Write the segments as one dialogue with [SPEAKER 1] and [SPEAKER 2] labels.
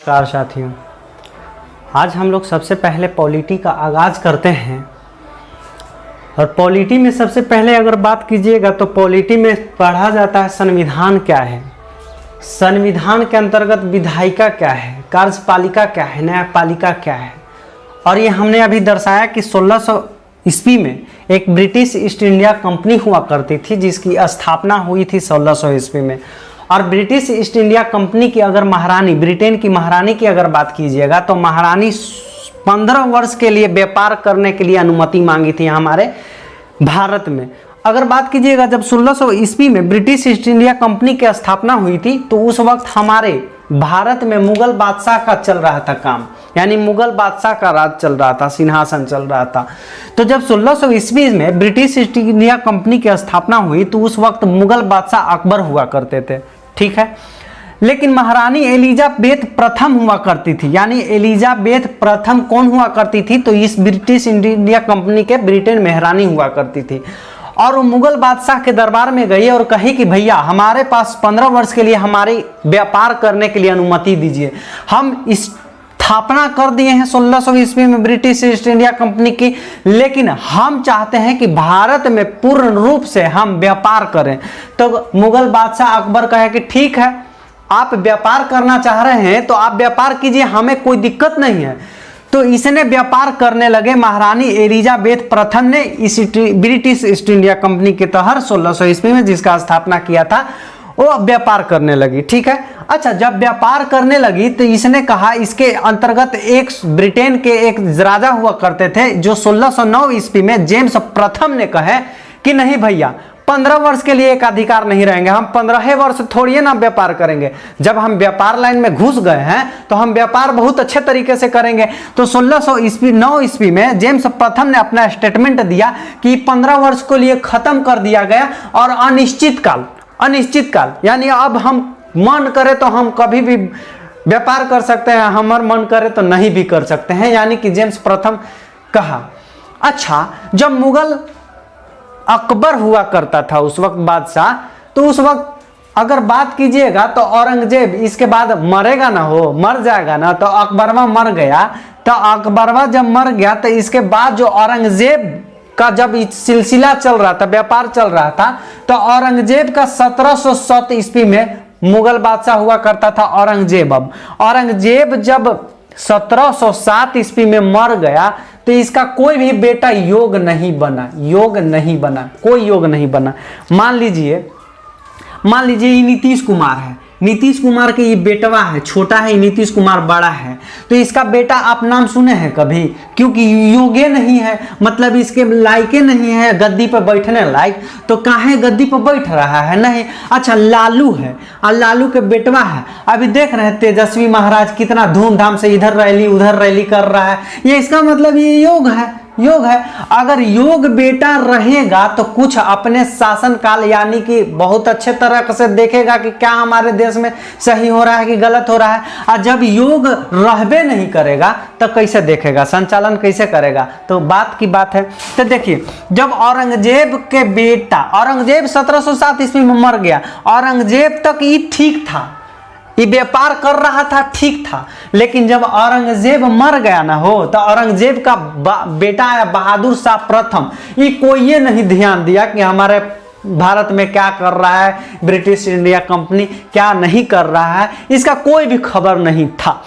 [SPEAKER 1] नमस्कार साथियों, आज हम लोग सबसे पहले पॉलिटी का आगाज़ करते हैं। और पॉलिटी में सबसे पहले अगर बात कीजिएगा तो पॉलिटी में पढ़ा जाता है संविधान क्या है, संविधान के अंतर्गत विधायिका क्या है, कार्यपालिका क्या है, न्यायपालिका क्या है। और ये हमने अभी दर्शाया कि 1600 ईस्वी में एक ब्रिटिश ईस्ट इंडिया कंपनी हुआ करती थी जिसकी स्थापना हुई थी 1600 ईस्वी में। और ब्रिटिश ईस्ट इंडिया कंपनी की अगर महारानी, ब्रिटेन की महारानी की अगर बात कीजिएगा तो महारानी 15 वर्ष के लिए व्यापार करने के लिए अनुमति मांगी थी हमारे भारत में। अगर बात कीजिएगा जब 1600 ईस्वी में ब्रिटिश ईस्ट इंडिया कंपनी की स्थापना हुई थी तो उस वक्त हमारे भारत में मुगल बादशाह का चल रहा था काम, यानी मुगल बादशाह का राज चल रहा था, सिंहासन चल रहा था। तो जब 1600 ईस्वी में ब्रिटिश ईस्ट इंडिया कंपनी की स्थापना हुई तो उस वक्त मुगल बादशाह अकबर हुआ करते थे, ठीक है। लेकिन महारानी एलिजाबेथ प्रथम हुआ करती थी, यानी एलिजाबेथ प्रथम कौन हुआ करती थी तो इस ब्रिटिश इंडिया कंपनी के ब्रिटेन महारानी हुआ करती थी। और वो मुगल बादशाह के दरबार में गई और कही कि भैया हमारे पास 15 वर्ष के लिए हमारी व्यापार करने के लिए अनुमति दीजिए। हम स्थापना कर दिए हैं 1600 ईस्वी में ब्रिटिश ईस्ट इंडिया कंपनी की, लेकिन हम चाहते हैं कि भारत में पूर्ण रूप से हम व्यापार करें। तो मुगल बादशाह अकबर कहे कि ठीक है, आप व्यापार करना चाह रहे हैं तो आप व्यापार कीजिए, हमें कोई दिक्कत नहीं है। तो इसने व्यापार करने लगे। महारानी एलिजाबेथ प्रथम ने इस ब्रिटिश ईस्ट इंडिया कंपनी के तहत 1600 ईस्वी में जिसका स्थापना किया था वो व्यापार करने लगी, ठीक है। अच्छा, जब व्यापार करने लगी तो इसने कहा, इसके अंतर्गत एक ब्रिटेन के एक राजा हुआ करते थे जो 1609 ईस्वी में जेम्स प्रथम ने कहे कि नहीं भैया 15 वर्ष के लिए एक अधिकार नहीं रहेंगे, हम 15 वर्ष थोड़ी ना व्यापार करेंगे। जब हम व्यापार लाइन में घुस गए हैं तो हम व्यापार बहुत अच्छे तरीके से करेंगे। तो 1609 ईस्वी में जेम्स प्रथम ने अपना स्टेटमेंट दिया कि 15 वर्ष के लिए खत्म कर दिया गया और अनिश्चित काल यानी अब हम मन करे तो हम कभी भी व्यापार कर सकते हैं, हमारा मन करे तो नहीं भी कर सकते हैं, यानी कि जेम्स प्रथम कहा। अच्छा, जब मुगल अकबर हुआ करता था उस वक्त बादशाह, तो उस वक्त अगर बात कीजिएगा तो औरंगजेब इसके बाद मरेगा ना, हो मर जाएगा ना, तो अकबरवा मर गया। तो अकबरवा जब मर गया तो इसके बाद जो औरंगजेब का जब सिलसिला चल रहा था, व्यापार चल रहा था, तो औरंगजेब का 1707 ईस्वी में मुगल बादशाह हुआ करता था औरंगजेब। अब औरंगजेब जब 1707 ईस्वी में मर गया तो इसका कोई भी बेटा योग नहीं बना, कोई योग नहीं बना। मान लीजिए ये नीतीश कुमार है, नीतीश कुमार के ये बेटवा है, छोटा है, नीतीश कुमार बड़ा है, तो इसका बेटा आप नाम सुने हैं कभी? क्योंकि योग्य नहीं है, मतलब इसके लायके नहीं है गद्दी पर बैठने लायक, तो काहे गद्दी पर बैठ रहा है? नहीं। अच्छा, लालू है और लालू के बेटवा है, अभी देख रहे हैं तेजस्वी महाराज कितना धूमधाम से इधर रैली उधर रैली कर रहा है, ये इसका मतलब ये योग है। अगर योग बेटा रहेगा तो कुछ अपने शासन काल यानी कि बहुत अच्छे तरह से देखेगा कि क्या हमारे देश में सही हो रहा है कि गलत हो रहा है। और जब योग रहबे नहीं करेगा तो कैसे देखेगा, संचालन कैसे करेगा? तो बात की बात है। तो देखिए, जब औरंगजेब के बेटा, औरंगजेब 1707 ईस्वी में मर गया, औरंगजेब तक ये ठीक था, ये व्यापार कर रहा था, ठीक था। लेकिन जब औरंगजेब मर गया ना हो तो औरंगजेब का बेटा है बहादुर शाह प्रथम, ये कोई नहीं ध्यान दिया कि हमारे भारत में क्या कर रहा है, ब्रिटिश इंडिया कंपनी क्या नहीं कर रहा है, इसका कोई भी खबर नहीं था।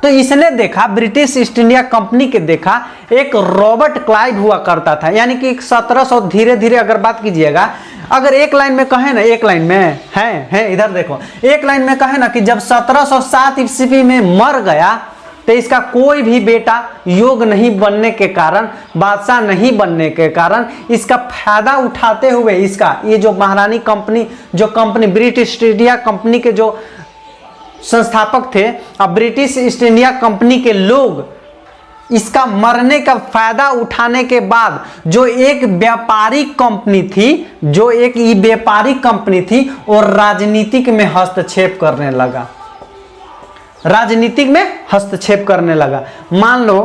[SPEAKER 1] तो इसने देखा, ब्रिटिश ईस्ट इंडिया कंपनी के देखा, एक रॉबर्ट क्लाइव हुआ करता था, यानी कि 1700 धीरे धीरे अगर बात कीजिएगा, अगर एक लाइन में कहे ना, एक लाइन में है इधर देखो, एक लाइन में कहे ना कि जब 1707 ईस्वी में मर गया तो इसका कोई भी बेटा योग नहीं बनने के कारण, बादशाह नहीं बनने के कारण, इसका फायदा उठाते हुए इसका ये जो महारानी कंपनी, जो company British east India company के जो संस्थापक थे और ब्रिटिश ईस्ट इंडिया कंपनी के लोग, इसका मरने का फायदा उठाने के बाद जो एक व्यापारिक कंपनी थी, और राजनीतिक में हस्तक्षेप करने लगा। मान लो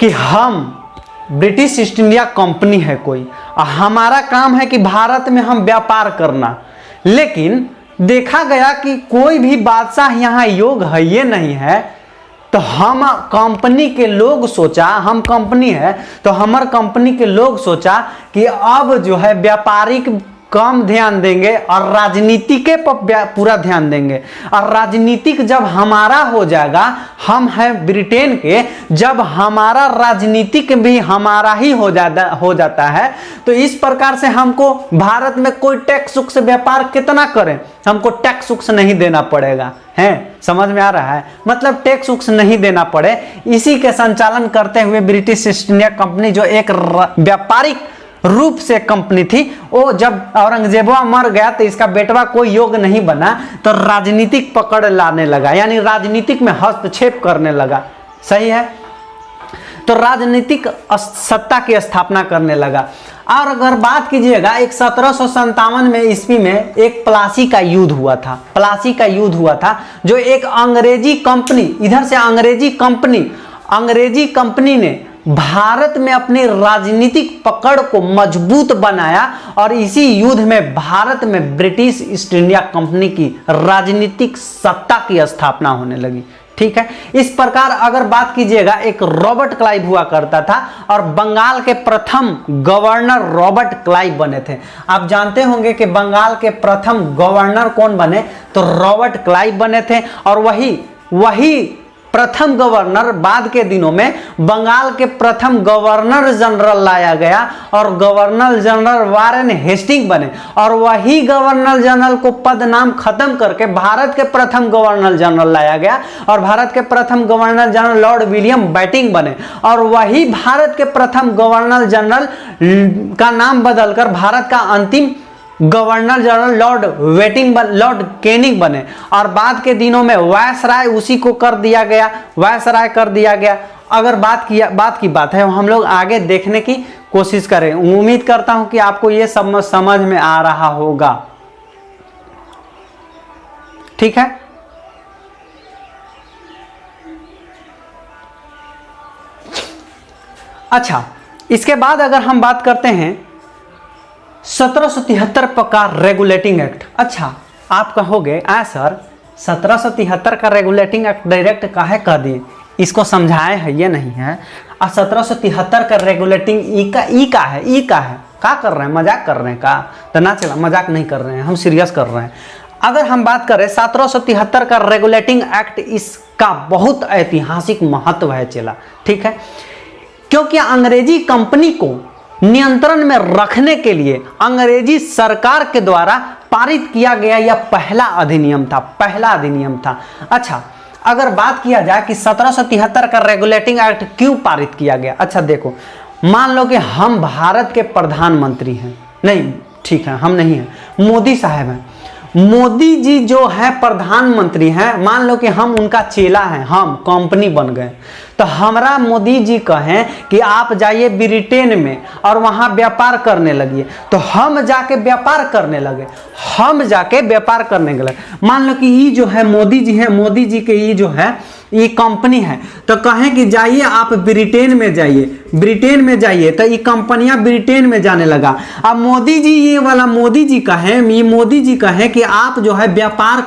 [SPEAKER 1] कि हम ब्रिटिश ईस्ट इंडिया कंपनी है कोई, हमारा काम है कि भारत में हम व्यापार करना, लेकिन देखा गया कि कोई भी बादशाह यहाँ योग्य है ये नहीं है, तो हम कंपनी के लोग सोचा, हम कंपनी है तो हमार कंपनी के लोग सोचा कि अब जो है व्यापारिक कम ध्यान देंगे और राजनीतिक पर पूरा ध्यान देंगे। और राजनीतिक जब हमारा हो जाएगा, हम हैं ब्रिटेन के, जब हमारा राजनीतिक भी हमारा ही हो जाता है, तो इस प्रकार से हमको भारत में कोई टैक्स से व्यापार कितना करें, हमको टैक्स नहीं देना पड़ेगा। है, समझ में आ रहा है? मतलब टैक्स नहीं देना पड़े, इसी के संचालन करते हुए ब्रिटिश ईस्ट इंडिया कंपनी जो एक व्यापारिक रूप से कंपनी थी, वो जब औरंगजेबवा मर गया तो इसका बेटवा कोई योग्य नहीं बना, तो राजनीतिक पकड़ लाने लगा, यानी राजनीतिक में हस्तक्षेप करने लगा। सही है? तो राजनीतिक सत्ता की स्थापना करने लगा। और अगर बात कीजिएगा, एक 1757 में ईस्वी में एक प्लासी का युद्ध हुआ था। प्लासी का युद्ध हुआ था जो एक अंग्रेजी कंपनी, इधर से अंग्रेजी कंपनी ने भारत में अपनी राजनीतिक पकड़ को मजबूत बनाया और इसी युद्ध में भारत में ब्रिटिश ईस्ट इंडिया कंपनी की राजनीतिक सत्ता की स्थापना होने लगी। ठीक है? इस प्रकार अगर बात कीजिएगा, एक रॉबर्ट क्लाइव हुआ करता था और बंगाल के प्रथम गवर्नर रॉबर्ट क्लाइव बने थे। आप जानते होंगे कि बंगाल के प्रथम गवर्नर कौन बने, तो रॉबर्ट क्लाइव बने थे। और वही प्रथम गवर्नर बाद के दिनों में बंगाल के प्रथम गवर्नर जनरल लाया गया और गवर्नर जनरल वारेन हेस्टिंग बने। और वही गवर्नर जनरल को पद नाम खत्म करके भारत के प्रथम गवर्नर जनरल लाया गया और भारत के प्रथम governor general Lord William Bentinck बने। और वही भारत के प्रथम गवर्नर जनरल का नाम बदलकर भारत का अंतिम गवर्नर जनरल लॉर्ड कैनिंग बने। और बाद के दिनों में वायसराय उसी को कर दिया गया, वायसराय कर दिया गया। अगर बात की बात है, हम लोग आगे देखने की कोशिश करें। उम्मीद करता हूं कि आपको ये समझ में आ रहा होगा। ठीक है? अच्छा, इसके बाद अगर हम बात करते हैं 1773 का रेगुलेटिंग एक्ट। अच्छा, आप कहोगे सर 1773 का रेगुलेटिंग एक्ट डायरेक्ट काहे कह दिए, इसको समझाए है ये नहीं है। और 1773 का रेगुलेटिंग ई का है का कर रहे हैं, मजाक कर रहे हैं का? तो ना चला, मजाक नहीं कर रहे हैं, हम सीरियस कर रहे हैं। अगर हम बात करें 1773 का रेगुलेटिंग एक्ट, इसका बहुत ऐतिहासिक महत्व है चला। ठीक है? क्योंकि अंग्रेजी कंपनी को नियंत्रण में रखने के लिए अंग्रेजी सरकार के द्वारा पारित किया गया यह पहला अधिनियम था। अच्छा, अगर बात किया जाए कि 1773 का रेगुलेटिंग एक्ट क्यों पारित किया गया। अच्छा देखो, मान लो कि हम भारत के प्रधानमंत्री हैं, नहीं ठीक है, हम नहीं हैं, मोदी साहब हैं। मोदी जी जो है प्रधानमंत्री हैं, मान लो कि हम उनका चेला हैं, हम कंपनी बन गए, तो हमारा मोदी जी कहें कि आप जाइए ब्रिटेन में और वहां व्यापार करने लगिए, तो हम जाके व्यापार करने लगे, मान लो कि ये जो है मोदी जी है, मोदी जी के ये जो है ये कंपनी है, तो कहें कि जाइए आप ब्रिटेन में जाइए, तो ये कंपनियां ब्रिटेन में जाने लगा। अब मोदी जी, ये वाला मोदी जी कहें कि आप जो है व्यापार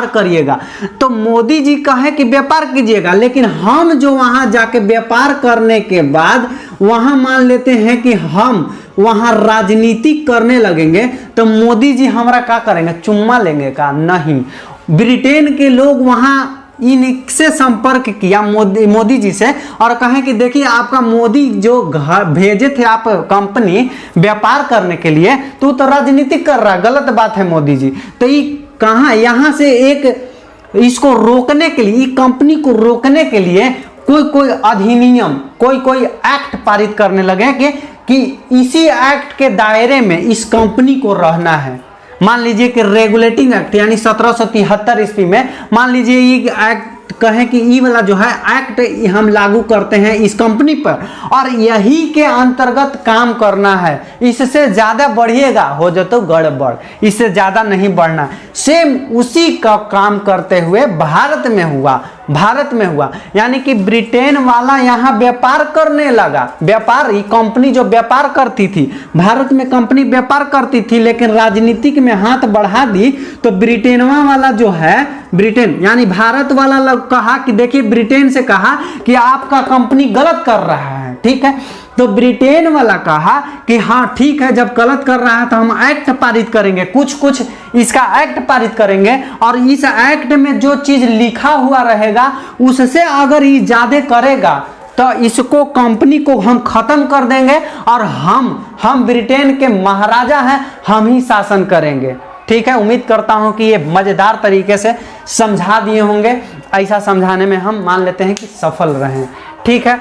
[SPEAKER 1] करिएगा, तो मोदी जी कहे कि व्यापार कीजिएगा, लेकिन हम जो वहां जाके व्यापार करने के बाद वहां मान लेते हैं कि हम वहां राजनीति करने लगेंगे, तो मोदी जी हमारा क्या करेंगे, चुम्मा लेंगे का? नहीं। ब्रिटेन के लोग वहां इनसे संपर्क किया मोदी जी से और कहें कि देखिए आपका मोदी जो घर भेजे थे आप कंपनी व्यापार करने के लिए, तो राजनीति कर रहा है, गलत बात है मोदी जी। तो ये कहाँ, यहाँ से एक इसको रोकने के लिए, कंपनी को रोकने के लिए कोई अधिनियम, कोई एक्ट पारित करने लगे कि इसी एक्ट के दायरे में इस कंपनी को रहना है। मान लीजिए कि रेगुलेटिंग एक्ट यानी 1773 ईस्वी में मान लीजिए ये एक्ट कहें कि ये वाला जो है एक्ट हम लागू करते हैं इस कंपनी पर और यही के अंतर्गत काम करना है, इससे ज़्यादा बढ़िएगा हो जाए तो गड़बड़, इससे ज़्यादा नहीं बढ़ना। सेम उसी का काम करते हुए भारत में हुआ। भारत में हुआ, यानी कि ब्रिटेन वाला यहाँ व्यापार करने लगा। व्यापार, ये कंपनी जो व्यापार करती थी, भारत में कंपनी व्यापार करती थी, लेकिन राजनीतिक में हाथ बढ़ा दी तो ब्रिटेनवा वाला जो है, ब्रिटेन यानी भारत वाला लोग कहा कि देखिए, ब्रिटेन से कहा कि आपका कंपनी गलत कर रहा है, ठीक है। तो ब्रिटेन वाला कहा कि हाँ ठीक है, जब गलत कर रहा है तो हम एक्ट पारित करेंगे, कुछ इसका एक्ट पारित करेंगे, और इस एक्ट में जो चीज लिखा हुआ रहेगा उससे अगर ये ज्यादा करेगा तो इसको, कंपनी को हम खत्म कर देंगे और हम ब्रिटेन के महाराजा हैं, हम ही शासन करेंगे, ठीक है। उम्मीद करता हूं कि ये मजेदार तरीके से समझा दिए होंगे। ऐसा समझाने में हम मान लेते हैं कि सफल रहे, ठीक है।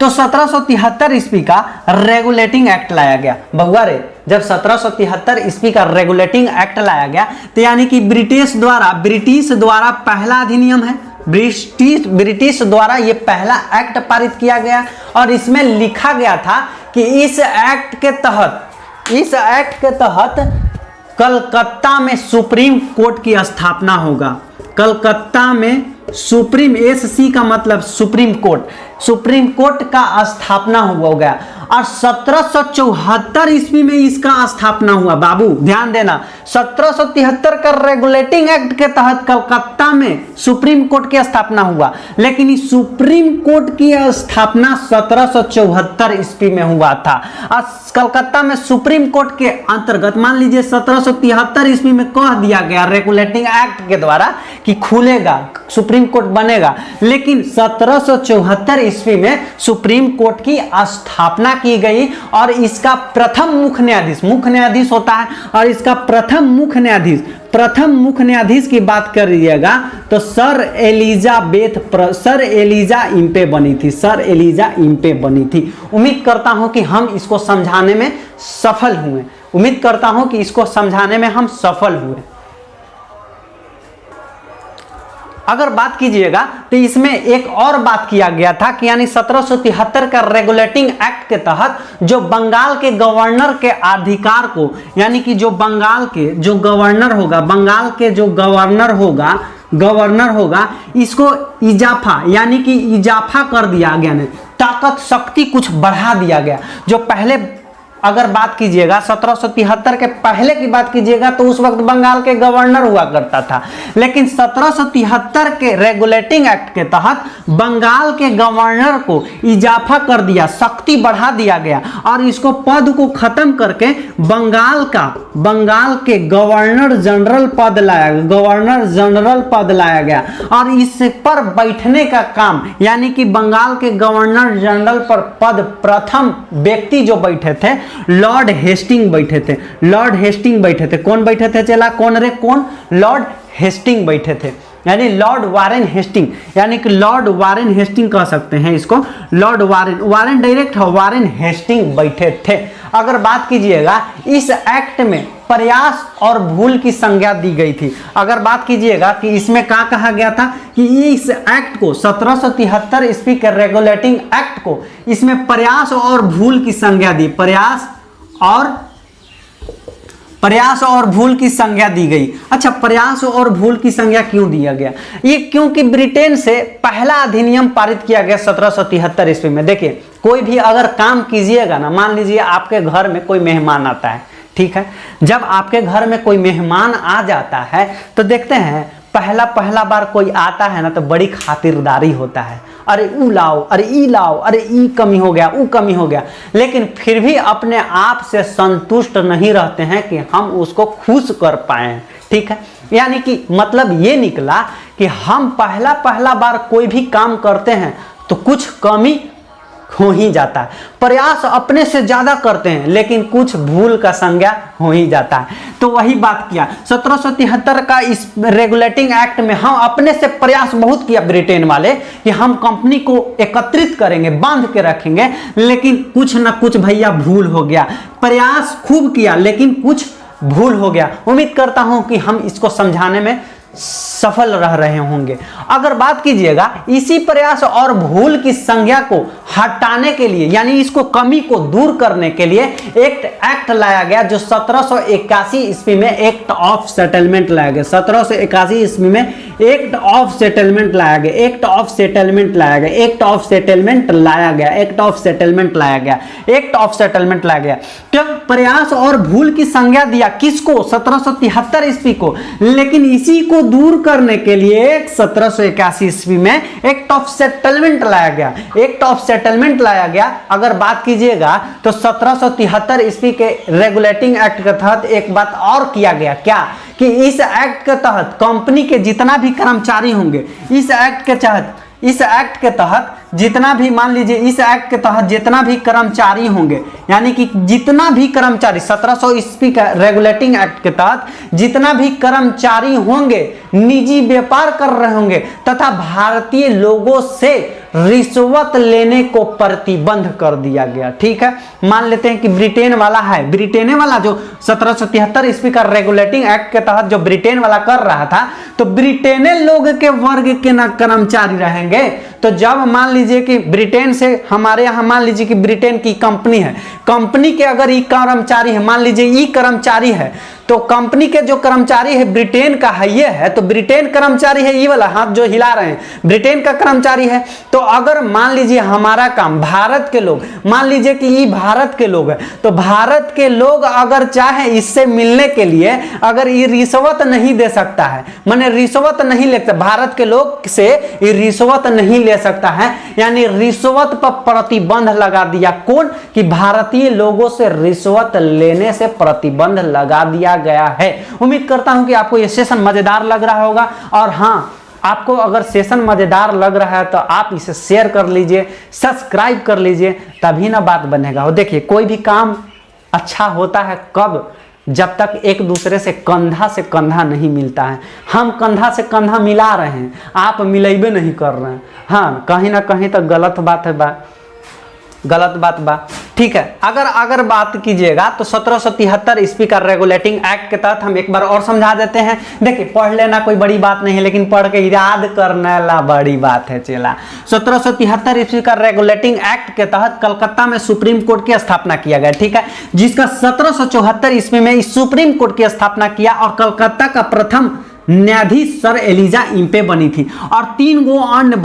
[SPEAKER 1] तो 1773 ईस्वी का रेगुलेटिंग एक्ट लाया गया। बहुआ रे, जब 1773 ईस्वी का रेगुलेटिंग एक्ट लाया गया तो यानी कि ब्रिटिश द्वारा पहला अधिनियम है, ब्रिटिश द्वारा ये पहला एक्ट पारित किया गया, और इसमें लिखा गया था कि इस एक्ट के तहत कलकत्ता में सुप्रीम कोर्ट की स्थापना होगा। कलकत्ता में सुप्रीम, एससी का मतलब सुप्रीम कोर्ट का स्थापना हो गया, और 1774 ईस्वी में इसका स्थापना हुआ। बाबू ध्यान देना, 1773 का रेगुलेटिंग एक्ट के तहत कलकत्ता में सुप्रीम कोर्ट की स्थापना हुआ, लेकिन इस सुप्रीम कोर्ट की स्थापना 1774 ईस्वी में हुआ था। और कलकत्ता में सुप्रीम कोर्ट के अंतर्गत मान लीजिए 1773 ईस्वी में कह दिया गया रेगुलेटिंग एक्ट के द्वारा कि खुलेगा, सुप्रीम कोर्ट बनेगा, लेकिन 1774 ईस्वी में सुप्रीम कोर्ट की स्थापना की गई, और इसका प्रथम मुख्य न्यायाधीश होता है, और इसका प्रथम मुख्य न्यायाधीश की बात करिएगा तो सर एलिजा इम्पे बनी थी। उम्मीद करता हूं कि हम इसको समझाने में सफल हुए। अगर बात कीजिएगा तो इसमें एक और बात किया गया था कि यानी 1773 का रेगुलेटिंग एक्ट के तहत जो बंगाल के गवर्नर के अधिकार को, यानी कि जो बंगाल के जो गवर्नर होगा इसको इजाफा कर दिया गया, ताकत शक्ति कुछ बढ़ा दिया गया। जो पहले अगर बात कीजिएगा 1773 के पहले की बात कीजिएगा तो उस वक्त बंगाल के गवर्नर हुआ करता था, लेकिन 1773 के रेगुलेटिंग एक्ट के तहत बंगाल के गवर्नर को इजाफा कर दिया, शक्ति बढ़ा दिया गया, और इसको पद को खत्म करके बंगाल के गवर्नर जनरल पद लाया गया, और इस पर बैठने का काम, यानी कि बंगाल के गवर्नर जनरल पर पद प्रथम व्यक्ति जो बैठे थे लॉर्ड हेस्टिंग बैठे थे। कौन बैठे थे चला? लॉर्ड हेस्टिंग बैठे थे, यानी लॉर्ड वारेन हेस्टिंग, यानी कि लॉर्ड वारेन हेस्टिंग कह सकते हैं इसको। Lord Warren direct Warren Hastings बैठे थे। अगर बात कीजिएगा इस एक्ट में प्रयास और भूल की संज्ञा दी गई थी। अगर बात कीजिएगा कि इसमें क्या कहा गया था कि इस एक्ट को 1773 ईस्वी के रेगुलेटिंग एक्ट को इसमें प्रयास और भूल की संज्ञा दी, प्रयास और भूल की संज्ञा दी गई। अच्छा, प्रयास और भूल की संज्ञा क्यों दिया गया? ये क्योंकि ब्रिटेन से पहला अधिनियम पारित किया गया 1773 ईस्वी में। देखिए, कोई भी अगर काम कीजिएगा ना, मान लीजिए आपके घर में कोई मेहमान आता है, ठीक है, जब आपके घर में कोई मेहमान आ जाता है तो देखते हैं पहला बार कोई आता है ना तो बड़ी खातिरदारी होता है, अरे ऊ लाओ, अरे ई लाओ, अरे ई कमी हो गया, ऊ कमी हो गया, लेकिन फिर भी अपने आप से संतुष्ट नहीं रहते हैं कि हम उसको खुश कर पाए, ठीक है। यानी कि मतलब ये निकला कि हम पहला बार कोई भी काम करते हैं तो कुछ कमी हो ही जाता है, प्रयास अपने से ज्यादा करते हैं लेकिन कुछ भूल का संज्ञा हो ही जाता है। तो वही बात किया 1773 का इस रेगुलेटिंग एक्ट में, हम अपने से प्रयास बहुत किया ब्रिटेन वाले कि हम कंपनी को एकत्रित करेंगे, बांध के रखेंगे, लेकिन कुछ ना कुछ भैया भूल हो गया। प्रयास खूब किया लेकिन कुछ भूल हो गया। उम्मीद करता हूं कि हम इसको समझाने में सफल रह रहे होंगे। अगर बात कीजिएगा इसी प्रयास और भूल की संज्ञा को हटाने के लिए, यानी इसको कमी को दूर करने के लिए एक एक्ट लाया गया जो 1781 ईस्वी में एक्ट ऑफ सेटलमेंट लाया गया। 1781 ईस्वी में एक्ट ऑफ सेटलमेंट लाया गया, एक्ट ऑफ सेटलमेंट लाया गया, एक्ट ऑफ सेटलमेंट लाया गया, एक्ट ऑफ सेटलमेंट लाया गया, एक्ट ऑफ सेटलमेंट लाया गया। क्या प्रयास और भूल की संज्ञा दिया किसको? 1773 ईस्वी को। लेकिन इसी को दूर करने के लिए 1781 ईस्वी में एक्ट ऑफ सेटलमेंट लाया गया, एक्ट ऑफ सेटलमेंट लाया गया। अगर बात कीजिएगा तो 1773 ईस्वी के रेगुलेटिंग एक्ट के तहत एक बात और किया गया, क्या कि इस एक्ट के तहत कंपनी के जितना भी कर्मचारी होंगे, इस एक्ट के तहत जितना भी, मान लीजिए इस एक्ट के तहत जितना भी कर्मचारी होंगे, यानी कि जितना भी कर्मचारी 1700 ईस्वी का रेगुलेटिंग एक्ट के तहत जितना भी कर्मचारी होंगे, निजी व्यापार कर रहे होंगे तथा भारतीय लोगों से रिश्वत लेने को प्रतिबंध कर दिया गया। ठीक है, मान लेते हैं कि ब्रिटेन वाला है, ब्रिटेन वाला जो 1773 ईस्वी का रेगुलेटिंग एक्ट के तहत जो ब्रिटेन वाला कर रहा था, तो ब्रिटेन लोग के वर्ग के ना कर्मचारी रहेंगे। तो जब मान लीजिए कि ब्रिटेन से हमारे यहाँ, मान लीजिए कि ब्रिटेन की कंपनी है, कंपनी के अगर ई कर्मचारी है, मान लीजिए ई कर्मचारी है, तो कंपनी के जो कर्मचारी है ब्रिटेन का है, ये है, तो ब्रिटेन कर्मचारी है, ये वाला हाथ जो हिला रहे हैं ब्रिटेन का कर्मचारी है। तो अगर मान लीजिए हमारा काम भारत के लोग, मान लीजिए कि ये भारत के लोग है, तो भारत के लोग अगर चाहे इससे मिलने के लिए अगर ये रिश्वत नहीं दे सकता है, माने रिश्वत नहीं ले सकता, भारत के लोग से ये रिश्वत नहीं ले सकता है, यानी रिश्वत पर प्रतिबंध लगा दिया। कौन? कि भारतीय लोगों से रिश्वत लेने से प्रतिबंध लगा दिया गया है। उम्मीद करता हूं कि आपको यह सेशन मजेदार लग रहा होगा, और हां, आपको अगर सेशन मजेदार लग रहा है तो आप इसे शेयर कर लीजिए, सब्सक्राइब कर लीजिए, तभी ना बात बनेगा। और देखिए, कोई भी काम अच्छा होता है कब? जब तक एक दूसरे से कंधा नहीं मिलता है। हम कंधा से कंधा मिला रहे हैं, आप मिलेबे नहीं कर रहे हैं। हाँ, कहीं ना कहीं तो गलत बात है, गलत बात बा। ठीक है, अगर बात कीजिएगा तो 1773 ईस्वी का रेगुलेटिंग एक्ट के तहत हम एक बार और समझा देते हैं। देखिए, पढ़ लेना कोई बड़ी बात नहीं है, लेकिन पढ़ के याद करने ला बड़ी बात है। चला, 1773 ईस्वी का रेगुलेटिंग एक्ट के तहत कलकत्ता में सुप्रीम कोर्ट की स्थापना किया गया। ठीक है, जिसका 1774 ईस्वी में इस सुप्रीम कोर्ट की स्थापना किया, और कलकत्ता का प्रथम न्यायाधीश सर एलिजा इम्पे बनी थी, और 3 गो अन्य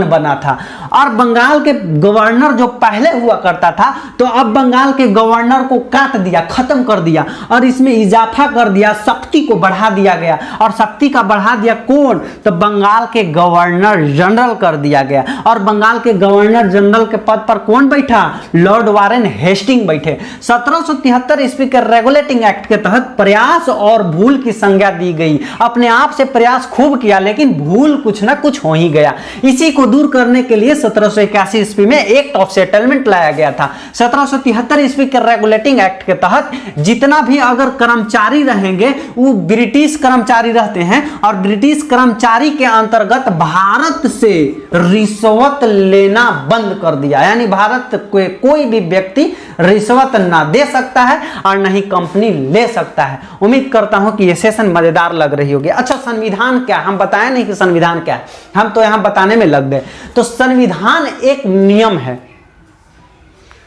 [SPEAKER 1] बना था। और बंगाल के गवर्नर जो पहले हुआ करता था, तो अब बंगाल के गवर्नर को काट दिया, खत्म कर दिया, और इसमें इजाफा कर दिया, शक्ति को बढ़ा दिया गया। और शक्ति का बढ़ा दिया कौन? तो बंगाल के गवर्नर जनरल कर दिया गया। और बंगाल के गवर्नर जनरल के पद पर कौन बैठा? लॉर्ड वारेन हेस्टिंग बैठे। 1773 ईस्वी के रेगुलेटिंग एक्ट के तहत प्रयास और भूल की संज्ञा दी गई। अपने आप से प्रयास खूब किया, लेकिन भूल कुछ ना कुछ हो ही गया। इसी को दूर करने के लिए 1781 ईस्वी में एक्ट ऑफ सेटलमेंट लाया गया था। 1773 ईस्वी के रेगुलेटिंग एक्ट के तहत जितना भी अगर कर्मचारी रहेंगे वो ब्रिटिश कर्मचारी रहते हैं, और ब्रिटिश कर्मचारी के अंतर्गत भारत से रिश्वत लेना बंद कर दिया। यानी भारत के कोई भी व्यक्ति रिश्वत ना दे सकता है और न ही कंपनी ले सकता है। उम्मीद करता हूं कि यह सेशन मजेदार लग रही होगी। अच्छा, संविधान क्या? हम बताएं नहीं कि संविधान क्या है, हम तो यहां बताने में लग गए। तो संविधान एक नियम है।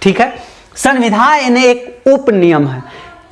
[SPEAKER 1] ठीक है, संविधान एक उप नियम है,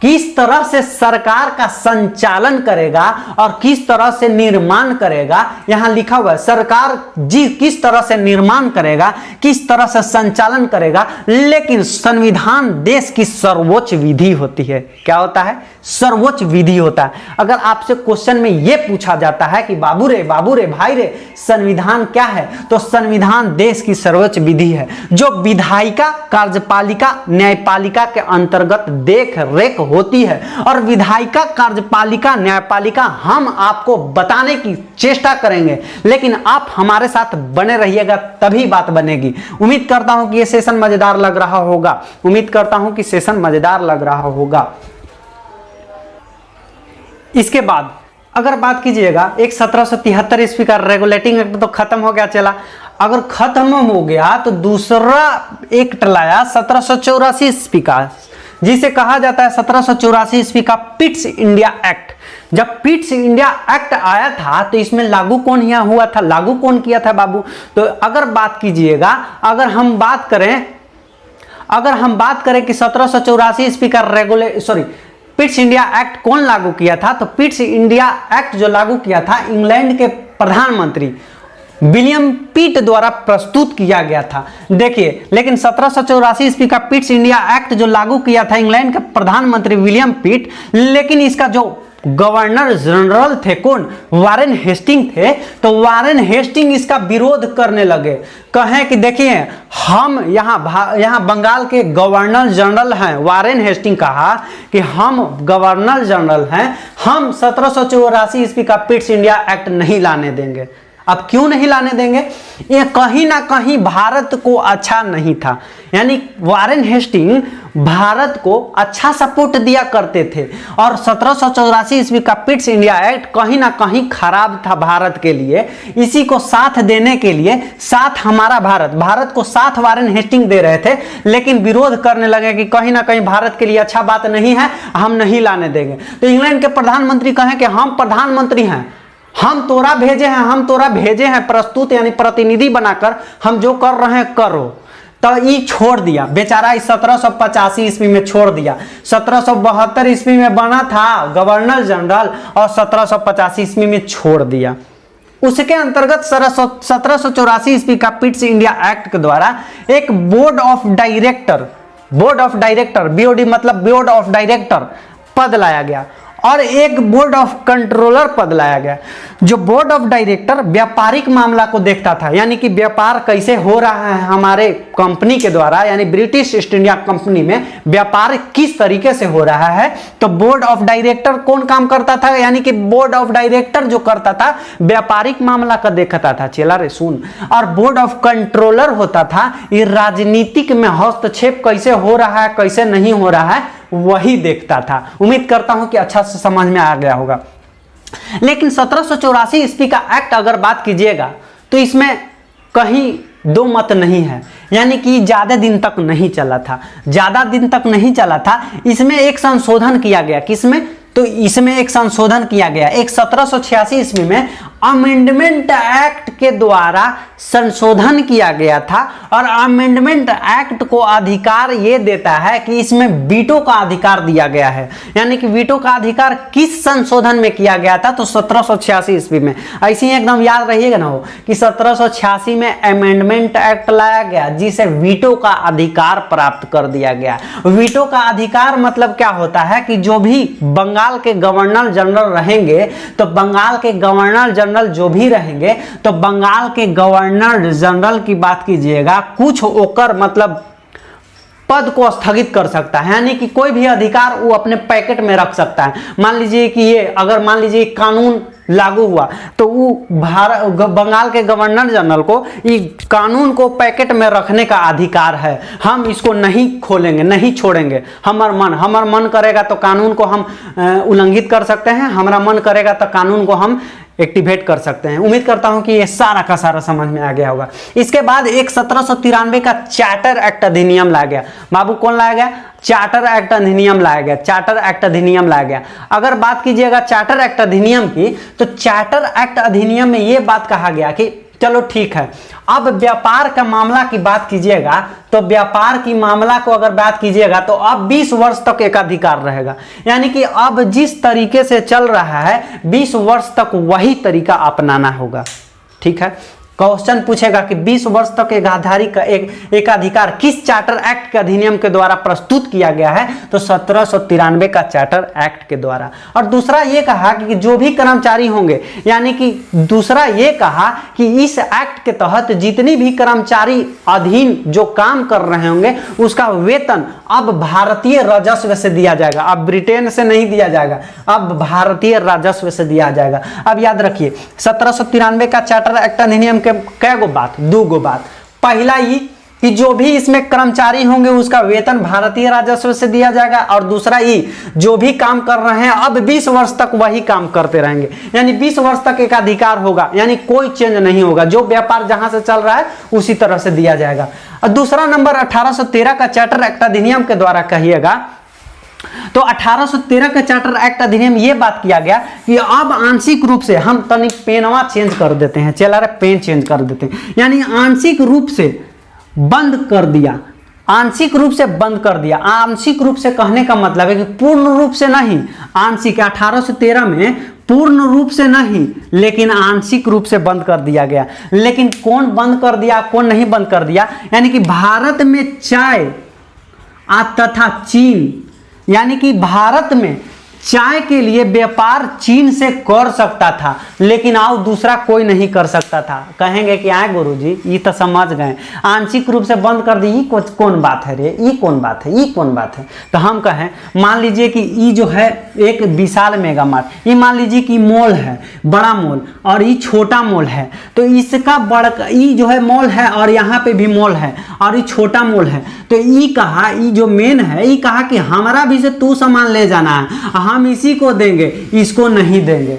[SPEAKER 1] किस तरह से सरकार का संचालन करेगा और किस तरह से निर्माण करेगा। यहां लिखा हुआ है सरकार जी किस तरह से निर्माण करेगा, किस तरह से संचालन करेगा, लेकिन संविधान देश की सर्वोच्च विधि होती है। क्या होता है? सर्वोच्च विधि होता है। अगर आपसे क्वेश्चन में यह पूछा जाता है कि बाबू रे भाई रे, संविधान क्या है, तो संविधान देश की सर्वोच्च विधि है, जो विधायिका, कार्यपालिका, न्यायपालिका के अंतर्गत देख रेख होती है। और विधायिका, कार्यपालिका, न्यायपालिका हम आपको बताने की चेष्टा करेंगे, लेकिन आप हमारे साथ बने रहिएगा, तभी बात बनेगी। उम्मीद करता हूं कि यह सेशन मजेदार लग रहा होगा, उम्मीद करता हूं कि सेशन मजेदार लग रहा होगा। इसके बाद अगर बात कीजिएगा, एक 1773 ईस्वी का रेगुलेटिंग एक्ट तो खत्म हो गया। चला, अगर खत्म हो गया तो दूसरा एक्ट लाया 1784 ईस्वी का, जिसे कहा जाता है 1784 ईस्वी का पिट्स इंडिया एक्ट। जब पिट्स इंडिया एक्ट आया था तो इसमें लागू कौन हुआ था, लागू कौन किया था बाबू? तो अगर बात कीजिएगा, अगर हम बात करें कि 1784 ईस्वी का पिट्स इंडिया एक्ट कौन लागू किया था, तो पिट्स इंडिया एक्ट जो लागू किया था इंग्लैंड के प्रधानमंत्री विलियम पिट द्वारा प्रस्तुत किया गया था। देखिए, लेकिन 1784 ईस्वी का पिट्स इंडिया एक्ट जो लागू किया था इंग्लैंड के प्रधानमंत्री विलियम पिट, लेकिन इसका जो गवर्नर जनरल थे कौन, वारेन हेस्टिंग थे। तो वारेन हेस्टिंग इसका विरोध करने लगे, कहें कि देखिए हम यहाँ बंगाल के गवर्नर जनरल हैं। वारेन हेस्टिंग कहा कि हम गवर्नर जनरल हैं, हम 1784 ईस्वी का पिट्स इंडिया एक्ट नहीं लाने देंगे। अब क्यों नहीं लाने देंगे? ये कहीं ना कहीं भारत को अच्छा नहीं था, यानी वारेन हेस्टिंग भारत को अच्छा सपोर्ट दिया करते थे और 1784 ईस्वी का पिट्स इंडिया एक्ट कहीं ना कहीं खराब था भारत के लिए। इसी को साथ देने के लिए, साथ हमारा भारत को साथ वारेन हेस्टिंग दे रहे थे, लेकिन विरोध करने लगे कि कहीं ना कहीं भारत के लिए अच्छा बात नहीं है, हम नहीं लाने देंगे। तो इंग्लैंड के प्रधानमंत्री कहें कि हम प्रधानमंत्री हैं, हम तोरा भेजे हैं प्रस्तुत यानी प्रतिनिधि बनाकर, हम जो कर रहे हैं करो। तो ये छोड़ दिया बेचारा, इस 1785 ईस्वी में छोड़ दिया। 1772 ईस्वी में बना था गवर्नर जनरल और 1785 ईस्वी में छोड़ दिया। उसके अंतर्गत 1784 ईस्वी का पिट्स इंडिया एक्ट के द्वारा एक बोर्ड ऑफ डायरेक्टर BOD मतलब बोर्ड ऑफ डायरेक्टर पद लाया गया और एक बोर्ड ऑफ कंट्रोलर पद लाया गया। जो बोर्ड ऑफ डायरेक्टर व्यापारिक मामला को देखता था, यानी कि व्यापार कैसे हो रहा है हमारे कंपनी के द्वारा, यानी ब्रिटिश ईस्ट इंडिया कंपनी में व्यापार किस तरीके से हो रहा है। तो बोर्ड ऑफ डायरेक्टर कौन काम करता था, यानी कि बोर्ड ऑफ डायरेक्टर जो करता था व्यापारिक मामला का देखता था, चला रे सुन। और बोर्ड ऑफ कंट्रोलर होता था, ये राजनीतिक में हस्तक्षेप कैसे हो रहा है कैसे नहीं हो रहा है वही देखता था। उम्मीद करता हूं कि अच्छा से समझ में आ गया होगा। लेकिन 1784 ईस्वी का एक्ट अगर बात कीजिएगा तो इसमें कहीं दो मत नहीं है, यानी कि ज्यादा दिन तक नहीं चला था। इसमें एक संशोधन किया गया, किसमें? तो इसमें एक संशोधन किया गया, एक 1786 ईस्वी में अमेंडमेंट एक्ट के द्वारा संशोधन किया गया था। और अमेंडमेंट एक्ट को अधिकार ये देता है कि इसमें वीटो का अधिकार दिया गया है, यानी कि वीटो का अधिकार किस संशोधन में किया गया था? तो 1786 ईस्वी में। ऐसे ही एकदम याद रहिएगा ना हो कि 1786 में अमेंडमेंट एक्ट लाया गया जिसे वीटो का अधिकार प्राप्त कर दिया गया। वीटो का अधिकार मतलब क्या होता है कि जो भी बंगाल के गवर्नर जनरल रहेंगे, तो बंगाल के गवर्नर जनरल जो भी रहेंगे, तो बंगाल के गवर्नर जनरल की बात कीजिएगा, कुछ होकर मतलब पद को स्थगित कर सकता है, यानी कि कोई भी अधिकार वो अपने पैकेट में रख सकता है। मान लीजिए कि मान लीजिए कानून लागू हुआ तो वो बंगाल के गवर्नर जनरल को ये कानून को पैकेट में रखने का अधिकार है। हम इसको नहीं खोलेंगे, नहीं छोड़ेंगे। हमारा मन करेगा तो कानून को हम उल्लंघित कर सकते हैं, हमारा मन करेगा तो कानून को हम एक्टिवेट कर सकते हैं। उम्मीद करता हूं कि ये सारा का सारा समझ में आ गया होगा। इसके बाद एक 1793 का चार्टर एक्ट अधिनियम लाया गया। बाबू कौन लाया गया? चार्टर एक्ट अधिनियम लाया गया। अगर बात कीजिएगा चार्टर एक्ट अधिनियम की, तो चार्टर एक्ट अधिनियम में यह बात कहा गया कि चलो ठीक है, अब व्यापार का मामला की बात कीजिएगा तो व्यापार की मामला को अगर बात कीजिएगा तो अब 20 वर्ष तक एकाधिकार रहेगा, यानी कि अब जिस तरीके से चल रहा है 20 वर्ष तक वही तरीका अपनाना होगा। ठीक है, क्वेश्चन पूछेगा कि 20 वर्ष तक एकाधिकार किस चार्टर एक्ट के अधिनियम के द्वारा प्रस्तुत किया गया है? तो 1793 का चार्टर एक्ट के द्वारा। और दूसरा ये कहा कि जो भी कर्मचारी होंगे, यानी कि दूसरा ये कहा कि इस एक्ट के तहत जितनी भी कर्मचारी अधीन जो काम कर रहे होंगे उसका वेतन अब भारतीय राजस्व से दिया जाएगा, अब ब्रिटेन से नहीं दिया जाएगा, अब भारतीय राजस्व से दिया जाएगा। अब याद रखिए 1793 का चार्टर एक्ट अधिनियम के कै गो बात? 2 गो बात। पहला ये कि जो भी इसमें कर्मचारी होंगे उसका वेतन भारतीय राजस्व से दिया जाएगा, और दूसरा ये जो भी काम कर रहे हैं अब 20 वर्ष तक वही काम करते रहेंगे, यानी 20 वर्ष तक एक अधिकार होगा, यानी कोई चेंज नहीं होगा, जो व्यापार जहां से चल रहा है उसी तरह से दिया जाएगा। और दूसरा नंबर 1813 का चार्टर एक्ट अधिनियम के द्वारा कहिएगा तो 1813 के चार्टर एक्ट अधिनियम ये बात किया गया कि अब आंशिक रूप से हम तनिक पेनवा चेंज कर देते हैं, चला रहा पेन चेंज कर देते हैं, यानी आंशिक रूप से बंद कर दिया, आंशिक रूप से बंद कर दिया। आंशिक रूप से कहने का मतलब है कि पूर्ण रूप से नहीं, आंशिक 1813 में पूर्ण रूप से नहीं लेकिन आंशिक रूप से बंद कर दिया गया। लेकिन कौन बंद कर दिया, कौन नहीं बंद कर दिया, यानी कि भारत में चाय तथा चीन, यानी कि भारत में चाय के लिए व्यापार चीन से कर सकता था लेकिन आओ दूसरा कोई नहीं कर सकता था। कहेंगे कि आए गुरुजी ये तो समझ गए, आंशिक रूप से बंद कर दी, ये कौन बात है रे, ये कौन बात है, ये कौन बात है। तो हम कहें मान लीजिए कि ये जो है एक विशाल मेगा मार्ट, ये मान लीजिए कि मॉल है, बड़ा मॉल, और ये छोटा मॉल है, तो इसका बड़ा ये जो है मॉल है और यहाँ पे भी मॉल है और ये छोटा मॉल है। तो ये कहा, ये जो मेन है ये कहा कि हमारा भी से तू सामान ले जाना है, हम इसी को देंगे, इसको नहीं देंगे,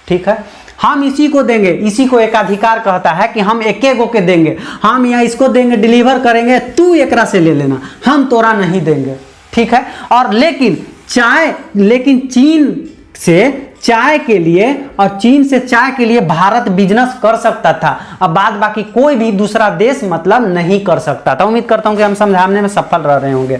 [SPEAKER 1] ठीक है, हम इसी को देंगे। इसी को एकाधिकार कहता है कि हम एक गो के देंगे, हम यहाँ इसको देंगे, डिलीवर करेंगे, तू एकरा से ले लेना, हम तोरा नहीं देंगे, ठीक है। और लेकिन चीन से चाय के लिए और चीन से चाय के लिए भारत बिजनेस कर सकता था, अब बाद बाकी कोई भी दूसरा देश मतलब नहीं कर सकता था। उम्मीद करता हूं कि हम समझाने में सफल रह रहे होंगे।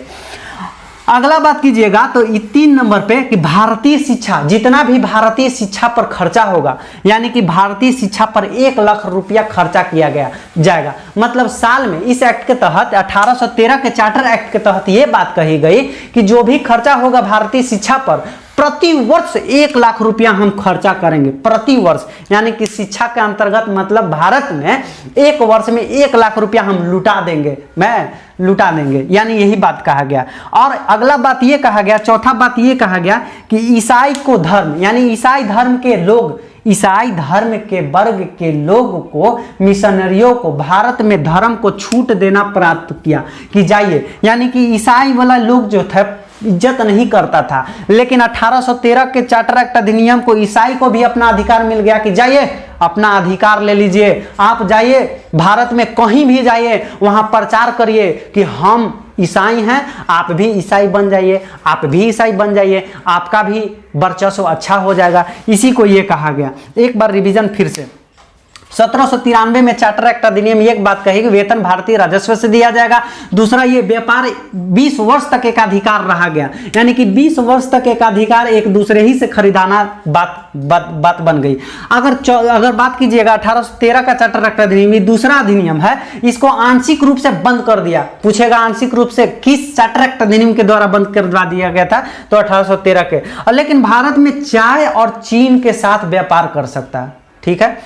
[SPEAKER 1] अगला बात कीजिएगा तो 3 नंबर पे कि भारतीय शिक्षा, जितना भी भारतीय शिक्षा पर खर्चा होगा, यानी कि भारतीय शिक्षा पर 1 लाख रुपया खर्चा किया जाएगा। मतलब साल में इस एक्ट के तहत 1813 के चार्टर एक्ट के तहत यह बात कही गई कि जो भी खर्चा होगा भारतीय शिक्षा पर प्रति वर्ष 1 लाख रुपया हम खर्चा करेंगे, प्रति वर्ष, यानी कि शिक्षा के अंतर्गत मतलब भारत में 1 वर्ष में 1 लाख रुपया हम लुटा देंगे, यानी यही बात कहा गया। और अगला बात ये कहा गया, चौथा बात ये कहा गया कि ईसाई को धर्म, यानी ईसाई धर्म के लोग, ईसाई धर्म के वर्ग के लोग को, मिशनरियों को भारत में धर्म को छूट देना प्राप्त किया कि जाइए, यानी कि ईसाई वाला लोग जो थे इज्जत नहीं करता था, लेकिन 1813 के चार्टर एक्ट अधिनियम को ईसाई को भी अपना अधिकार मिल गया कि जाइए अपना अधिकार ले लीजिए, आप जाइए भारत में कहीं भी जाइए, वहां प्रचार करिए कि हम ईसाई हैं, आप भी ईसाई बन जाइए, आप भी ईसाई बन जाइए, आपका भी वर्चस्व अच्छा हो जाएगा। इसी को ये कहा गया। एक बार रिवीजन फिर से, 1793 में चार्टर एक्ट अधिनियम एक बात कही कि वेतन भारतीय राजस्व से दिया जाएगा। दूसरा, ये व्यापार 20 वर्ष तक एकाधिकार रहा गया, यानी कि 20 वर्ष तक एकाधिकार एक दूसरे ही से खरीदाना बात बन गई। अगर बात कीजिएगा 1813 का चार्टर एक्ट अधिनियम, दूसरा अधिनियम है, इसको आंशिक रूप से बंद कर दिया। पूछेगा आंशिक रूप से किस चार्टर एक्ट अधिनियम के द्वारा बंद करवा दिया गया था, तो 1813 के। लेकिन भारत में चाय और चीन के साथ व्यापार कर सकता है, ठीक है,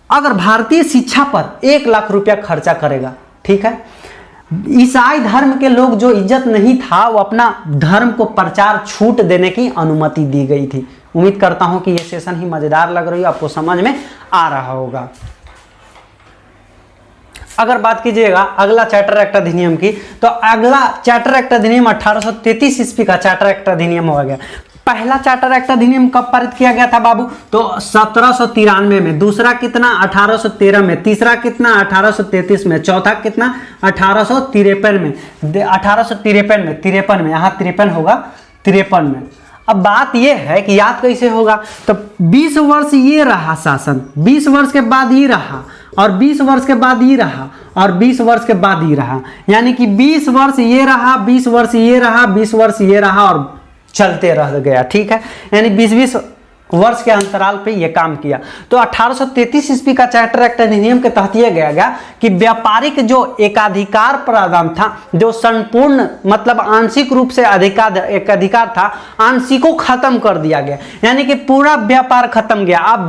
[SPEAKER 1] अगर भारतीय शिक्षा पर 1 लाख रुपया खर्चा करेगा, ठीक है। ईसाई धर्म के लोग जो इज्जत नहीं था, वो अपना धर्म को प्रचार छूट देने की अनुमति दी गई थी। उम्मीद करता हूं कि यह सेशन ही मजेदार लग रही है, आपको समझ में आ रहा होगा। अगर बात कीजिएगा अगला चार्टर एक्ट अधिनियम की, तो अगला चार्टर एक्ट अधिनियम 1833 ईस्वी का चार्टर एक्ट अधिनियम हो गया। पहला चार्टर एक्ट अधिनियम कब पारित किया गया था बाबू, तो 1793 में। दूसरा कितना, 1813 में। तीसरा कितना, 1833 में। चौथा कितना, 1853 में। 1853 में, 53 में, यहाँ 53 होगा, 53 में। अब बात यह है कि याद कैसे होगा, तो 20 वर्ष ये रहा शासन, 20 वर्ष के बाद ये रहा, और 20 वर्ष के बाद ये रहा, और 20 वर्ष के बाद ये रहा, यानी कि 20 वर्ष ये रहा, 20 वर्ष ये रहा, 20 वर्ष ये रहा, और चलते रह गया, ठीक है, यानी 20-20 वर्ष के अंतराल पे ये काम किया। तो 1833 ईस्वी का चार्टर एक्ट अधिनियम के तहत यह गया कि व्यापारिक जो एकाधिकार प्रावधान था, जो संपूर्ण मतलब आंशिक रूप से एकाधिकार था, आंशिकों खत्म कर दिया गया, यानी कि पूरा व्यापार खत्म गया। अब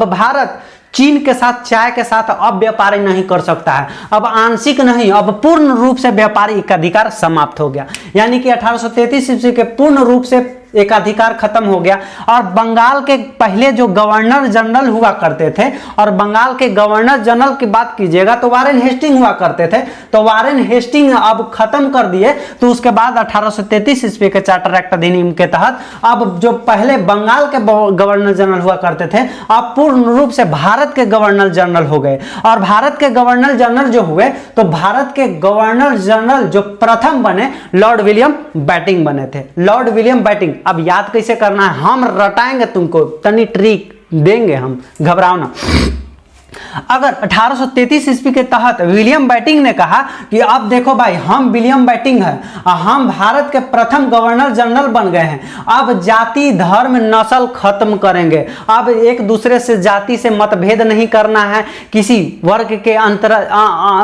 [SPEAKER 1] भारत चीन के साथ, चाय के साथ अब व्यापार नहीं कर सकता है, अब आंशिक नहीं, अब पूर्ण रूप से व्यापारिक अधिकार समाप्त हो गया। यानी कि 1833 ईस्वी के पूर्ण रूप से एकाधिकार खत्म हो गया। और बंगाल के पहले जो गवर्नर जनरल हुआ करते थे, और बंगाल के गवर्नर जनरल की बात कीजिएगा तो वारेन हेस्टिंग हुआ करते थे, तो वारेन हेस्टिंग अब खत्म कर दिए। तो उसके बाद 1833 ईस्वी के चार्टर एक्ट अधिनियम के तहत अब जो पहले बंगाल के गवर्नर जनरल हुआ करते थे अब पूर्ण रूप से भारत के गवर्नर जनरल हो गए। और भारत के गवर्नर जनरल जो हुए तो भारत के गवर्नर जनरल जो प्रथम बने लॉर्ड विलियम बैटिंग बने थे। लॉर्ड विलियम बैटिंग, अब याद कैसे करना है, हम रटाएंगे तुमको, तनी ट्रिक देंगे हम, घबराओ ना। अगर 1833 ईस्वी के तहत विलियम बैटिंग ने कहा कि अब देखो भाई हम विलियम बैटिंग है, हम भारत के प्रथम गवर्नर जनरल बन गए हैं, अब जाति धर्म नस्ल खत्म करेंगे, अब एक दूसरे से जाति से मतभेद नहीं करना है, किसी वर्ग के अंतर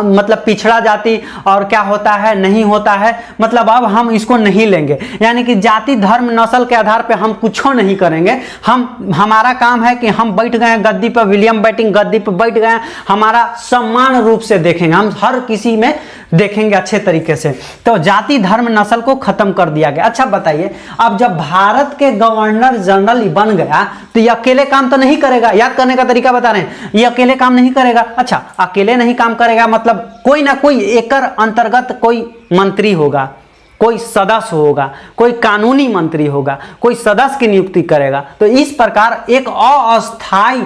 [SPEAKER 1] मतलब पिछड़ा जाति और क्या होता है नहीं होता है, मतलब अब हम इसको नहीं लेंगे, यानी कि जाति धर्म नस्ल के आधार पर हम कुछ नहीं करेंगे। हमारा काम है कि हम बैठ गए गद्दी पर, विलियम बैटिंग गद्दी पर बैठ गए, हमारा समान रूप से देखेंगे, हम हर किसी में देखेंगे अच्छे तरीके से। तो जाति धर्म नस्ल को खत्म कर दिया गया। अच्छा बताइए, अब जब भारत के गवर्नर जनरल बन गया तो ये अकेले काम तो नहीं करेगा, याद करने का तरीका बता रहे हैं, ये अकेले काम नहीं करेगा। अच्छा अकेले नहीं काम करेगा मतलब कोई ना कोई एकर अंतर्गत कोई मंत्री होगा, कोई सदस्य होगा, कोई कानूनी मंत्री होगा, कोई सदस्य की नियुक्ति करेगा। तो इस प्रकार एक अस्थायी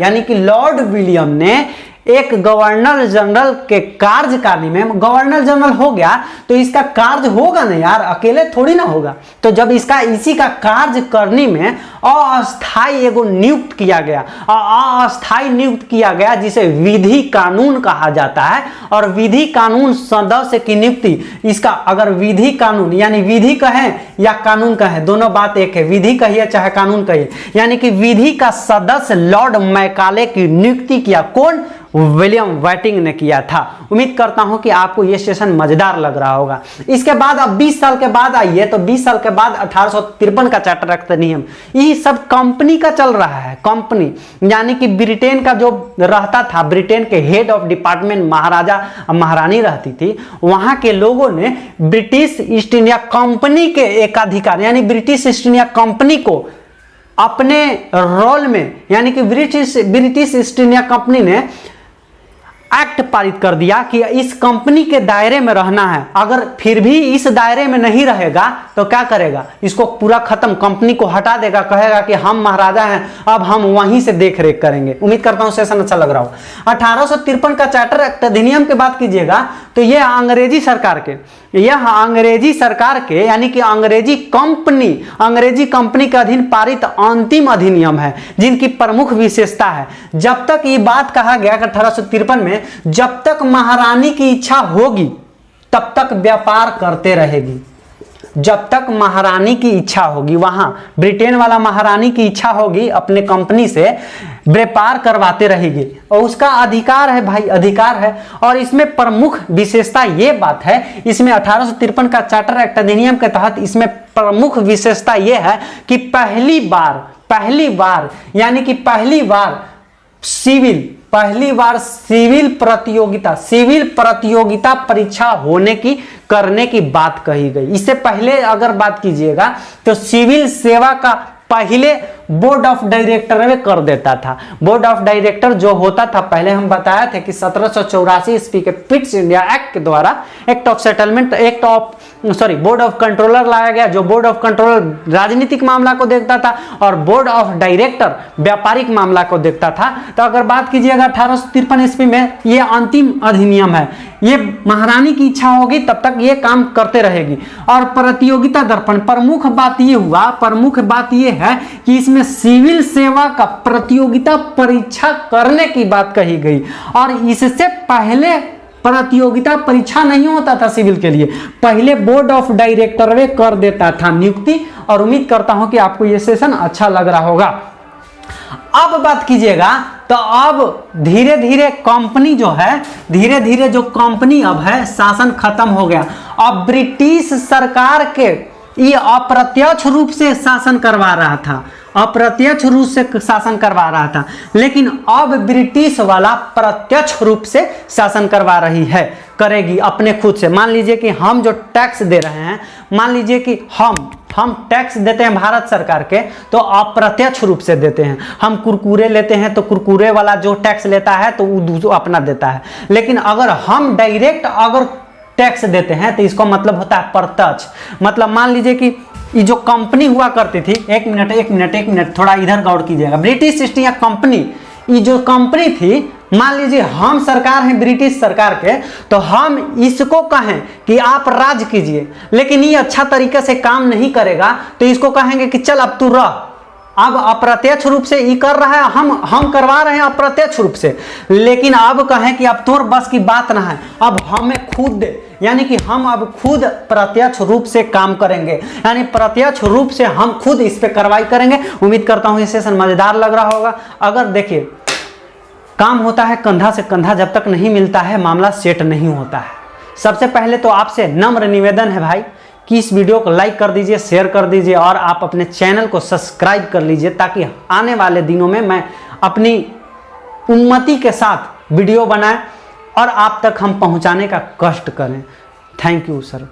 [SPEAKER 1] यानी कि लॉर्ड विलियम ने एक गवर्नर जनरल के कार्यकारिणी में, गवर्नर जनरल हो गया तो इसका कार्य होगा ना यार, अकेले थोड़ी ना होगा। तो जब इसी का कार्यकारिणी में अस्थायी एगो नियुक्त किया गया, अस्थायी नियुक्त किया गया जिसे विधि कानून कहा जाता है। और विधि कानून सदस्य की नियुक्ति, इसका अगर विधि कानून यानी विधि कहें या कानून कहें दोनों बात एक है, विधि कहिए चाहे कानून कहिए, यानी कि विधि का सदस्य लॉर्ड मैकाले की नियुक्ति किया, कौन, विलियम बैटिंग ने किया था। उम्मीद करता हूं कि आपको यह सेशन मजेदार लग रहा होगा। इसके बाद अब 20 साल के बाद आइए, तो 20 साल के बाद 1853 का चार्टर एक्ट अधिनियम, ये सब कंपनी का चल रहा है। कंपनी यानी कि ब्रिटेन का जो रहता था, ब्रिटेन के हेड ऑफ डिपार्टमेंट महाराजा महारानी रहती थी, वहां के लोगों ने ब्रिटिश ईस्ट इंडिया कंपनी के एकाधिकार यानी ब्रिटिश ईस्ट इंडिया कंपनी को अपने रोल में, यानी कि ब्रिटिश ईस्ट इंडिया कंपनी ने एक्ट पारित कर दिया कि इस कंपनी के दायरे में रहना है। अगर फिर भी इस दायरे में नहीं रहेगा तो क्या करेगा, इसको पूरा खत्म, कंपनी को हटा देगा, कहेगा कि हम महाराजा हैं, अब हम वहीं से देख रेख करेंगे। उम्मीद करता हूं सेशन अच्छा लग रहा हो। 1853 का चार्टर एक्ट अधिनियम की बात कीजिएगा तो यह अंग्रेजी सरकार के यानी कि अंग्रेजी कंपनी के अधीन पारित अंतिम अधिनियम है, जिनकी प्रमुख विशेषता है, जब तक ये बात कहा गया कि 1853 में जब तक महारानी की इच्छा होगी तब तक व्यापार करते रहेगी। जब तक महारानी की इच्छा होगी, वहां ब्रिटेन वाला महारानी की इच्छा होगी अपने कंपनी से व्यापार करवाते रहेगी, और उसका अधिकार है भाई, अधिकार है। और इसमें प्रमुख विशेषता ये बात है, इसमें 1853 का चार्टर एक्ट अधिनियम के तहत इसमें प्रमुख विशेषता ये है कि पहली बार यानी कि पहली बार सिविल प्रतियोगिता परीक्षा करने की बात कही गई। इससे पहले अगर बात कीजिएगा तो सिविल सेवा का पहले बोर्ड ऑफ डायरेक्टर में कर देता था। बोर्ड ऑफ डायरेक्टर जो होता था, पहले हम बताया थे कि 1784 ईस्वी के पिट्स इंडिया एक्ट के द्वारा बोर्ड ऑफ कंट्रोलर लाया गया, जो बोर्ड ऑफ कंट्रोलर राजनीतिक मामला को देखता था और बोर्ड ऑफ डायरेक्टर व्यापारिक मामला को देखता था। तो अगर बात कीजिएगा 1853 ईस्वी में, ये अंतिम अधिनियम है, ये महारानी की इच्छा होगी तब तक ये काम करते रहेगी। और प्रतियोगिता दर्पण, प्रमुख बात ये है कि इसमें सिविल सेवा का प्रतियोगिता परीक्षा करने की बात कही गई। और इससे पहले प्रतियोगिता परीक्षा नहीं होता था सिविल के लिए, पहले बोर्ड ऑफ डायरेक्टर में कर देता था नियुक्ति। और उम्मीद करता हूं कि आपको यह सेशन अच्छा लग रहा होगा। अब बात कीजिएगा तो अब धीरे धीरे कंपनी जो कंपनी अब है, शासन खत्म हो गया। अब ब्रिटिश सरकार के ये अप्रत्यक्ष रूप से शासन करवा रहा था, अप्रत्यक्ष रूप से शासन करवा रहा था, लेकिन अब ब्रिटिश वाला प्रत्यक्ष रूप से शासन करवा रही है, करेगी अपने खुद से। मान लीजिए कि हम जो टैक्स दे रहे हैं, मान लीजिए कि हम टैक्स देते हैं भारत सरकार के, तो अप्रत्यक्ष रूप से देते हैं। हम कुरकुरे लेते हैं तो कुरकुरे वाला जो टैक्स लेता है तो वो अपना देता है। लेकिन अगर हम डायरेक्ट अगर टैक्स देते हैं तो इसका मतलब होता है प्रत्यक्ष। मतलब मान लीजिए कि ये जो कंपनी हुआ करती थी, एक मिनट थोड़ा इधर गौर कीजिएगा। ब्रिटिश ईस्ट इंडिया कंपनी, ये जो कंपनी थी, मान लीजिए हम सरकार हैं ब्रिटिश सरकार के, तो हम इसको कहें कि आप राज कीजिए, लेकिन ये अच्छा तरीके से काम नहीं करेगा तो इसको कहेंगे कि चल अब तू रह। अब अप्रत्यक्ष रूप से ये कर रहा है, हम करवा रहे हैं अप्रत्यक्ष रूप से, लेकिन अब कहें कि अब तोर बस की बात ना है, अब हमें खुद दे, यानी कि हम अब खुद प्रत्यक्ष रूप से काम करेंगे, यानी प्रत्यक्ष रूप से हम खुद इस पे कार्रवाई करेंगे। उम्मीद करता हूं ये सेशन मजेदार लग रहा होगा। अगर देखिए, काम होता है कंधा से कंधा, जब तक नहीं मिलता है मामला सेट नहीं होता है। सबसे पहले तो आपसे नम्र निवेदन है भाई कि इस वीडियो को लाइक कर दीजिए, शेयर कर दीजिए और आप अपने चैनल को सब्सक्राइब कर लीजिए, ताकि आने वाले दिनों में मैं अपनी उन्नति के साथ वीडियो बनाएं और आप तक हम पहुंचाने का कष्ट करें। Thank you sir.